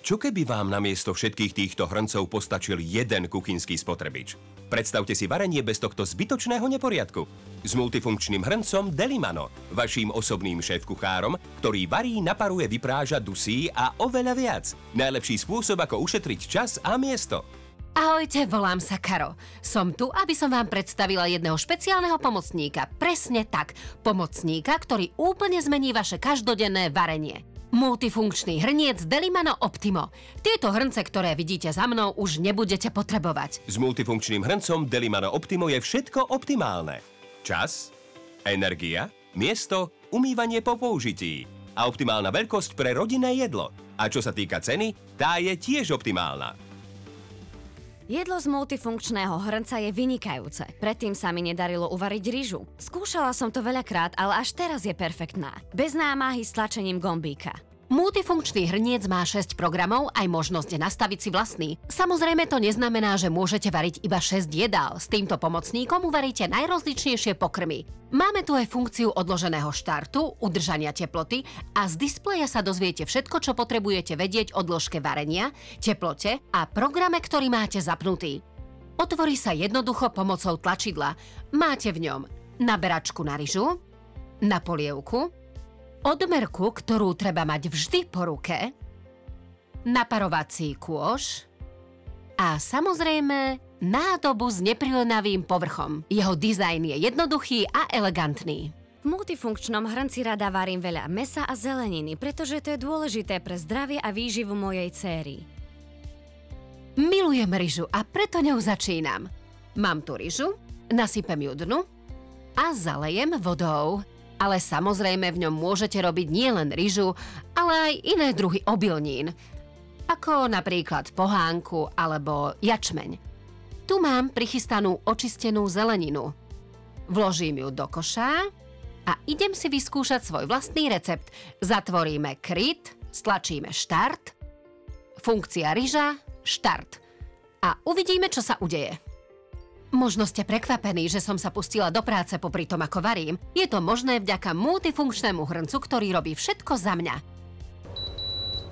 Čo keby vám namiesto všetkých týchto hrncov postačil jeden kuchynský spotrebič? Predstavte si varenie bez tohto zbytočného neporiadku. S multifunkčným hrncom Delimano, vaším osobným šéfkuchárom, ktorý varí, naparuje, vypráža, dusí a oveľa viac. Najlepší spôsob, ako ušetriť čas a miesto. Ahojte, volám sa Karo. Som tu, aby som vám predstavila jedného špeciálneho pomocníka. Presne tak. Pomocníka, ktorý úplne zmení vaše každodenné varenie. Multifunkčný hrniec Delimano Optimo. Tieto hrnce, ktoré vidíte za mnou, už nebudete potrebovať. S multifunkčným hrncom Delimano Optimo je všetko optimálne. Čas, energia, miesto, umývanie po použití a optimálna veľkosť pre rodinné jedlo. A čo sa týka ceny, tá je tiež optimálna. Jedlo z multifunkčného hrnca je vynikajúce. Predtým sa mi nedarilo uvariť ryžu. Skúšala som to veľakrát, ale až teraz je perfektná. Bez námahy s tlačením gombíka. Multifunkčný hrniec má 6 programov aj možnosť nastaviť si vlastný. Samozrejme to neznamená, že môžete variť iba 6 jedál. S týmto pomocníkom uvaríte najrozličnejšie pokrmy. Máme tu aj funkciu odloženého štartu, udržania teploty a z displeja sa dozviete všetko, čo potrebujete vedieť o dĺžke varenia, teplote a programe, ktorý máte zapnutý. Otvorí sa jednoducho pomocou tlačidla. Máte v ňom naberačku na ryžu, na polievku, odmerku, ktorú treba mať vždy po ruke, naparovací kôš a samozrejme nádobu s neprilenavým povrchom. Jeho dizajn je jednoduchý a elegantný. V multifunkčnom hrnci rada varím veľa mäsa a zeleniny, pretože to je dôležité pre zdravie a výživu mojej céry. Milujem ryžu a preto ňou začínam. Mám tu ryžu, nasypem ju dnu a zalejem vodou. Ale samozrejme v ňom môžete robiť nielen ryžu, ale aj iné druhy obilnín, ako napríklad pohánku alebo jačmeň. Tu mám prichystanú očistenú zeleninu. Vložím ju do koša a idem si vyskúšať svoj vlastný recept. Zatvoríme kryt, stlačíme štart, funkcia ryža, štart. A uvidíme, čo sa udeje. Možno ste prekvapení, že som sa pustila do práce popri tom, ako varím. Je to možné vďaka multifunkčnému hrncu, ktorý robí všetko za mňa.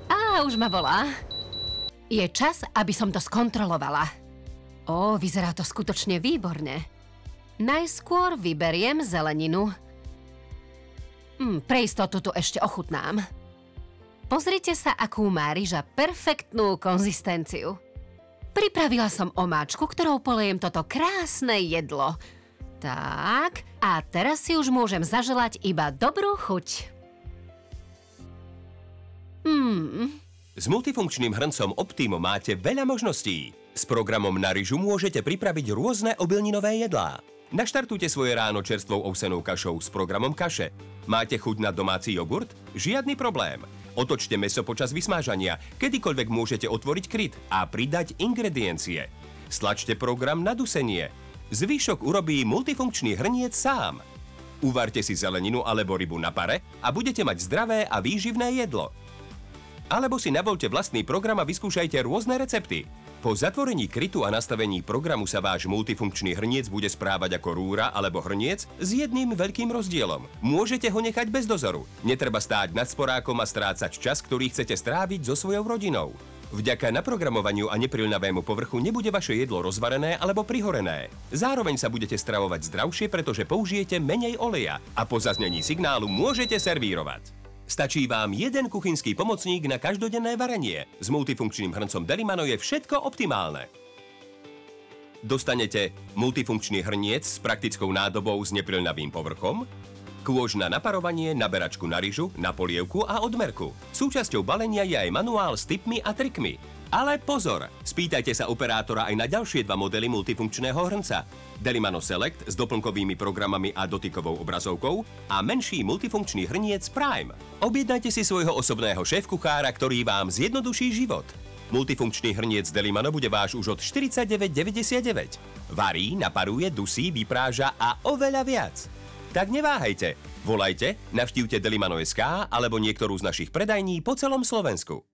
Á, už ma volá. Je čas, aby som to skontrolovala. Ó, vyzerá to skutočne výborne. Najskôr vyberiem zeleninu. Pre istotu tu ešte ochutnám. Pozrite sa, akú má ryža perfektnú konzistenciu. Pripravila som omáčku, ktorou polejem toto krásne jedlo. Tak, a teraz si už môžem zaželať iba dobrú chuť. S multifunkčným hrncom Optimo máte veľa možností. S programom na ryžu môžete pripraviť rôzne obilninové jedlá. Naštartujte svoje ráno čerstvou ovsenou kašou s programom kaše. Máte chuť na domáci jogurt? Žiadny problém. Otočte mäso počas vysmážania, kedykoľvek môžete otvoriť kryt a pridať ingrediencie. Stlačte program na dusenie. Zvyšok urobí multifunkčný hrniec sám. Uvarte si zeleninu alebo rybu na pare a budete mať zdravé a výživné jedlo. Alebo si navoľte vlastný program a vyskúšajte rôzne recepty. Po zatvorení krytu a nastavení programu sa váš multifunkčný hrniec bude správať ako rúra alebo hrniec s jedným veľkým rozdielom. Môžete ho nechať bez dozoru. Netreba stáť nad sporákom a strácať čas, ktorý chcete stráviť so svojou rodinou. Vďaka naprogramovaniu a neprilnavému povrchu nebude vaše jedlo rozvarené alebo prihorené. Zároveň sa budete stravovať zdravšie, pretože použijete menej oleja a po zaznení signálu môžete servírovať. Stačí vám jeden kuchynský pomocník na každodenné varenie. S multifunkčným hrncom Delimano je všetko optimálne. Dostanete multifunkčný hrniec s praktickou nádobou s neprilnavým povrchom, kôž na naparovanie, naberačku na ryžu, na polievku a odmerku. Súčasťou balenia je aj manuál s tipmi a trikmi. Ale pozor! Spýtajte sa operátora aj na ďalšie dva modely multifunkčného hrnca. Delimano Select s doplnkovými programami a dotykovou obrazovkou a menší multifunkčný hrniec Prime. Objednajte si svojho osobného šéfkuchára, ktorý vám zjednoduší život. Multifunkčný hrniec Delimano bude váš už od 49,99. Varí, naparuje, dusí, vypráža a oveľa viac. Tak neváhajte, volajte, navštívte Delimano.sk alebo niektorú z našich predajní po celom Slovensku.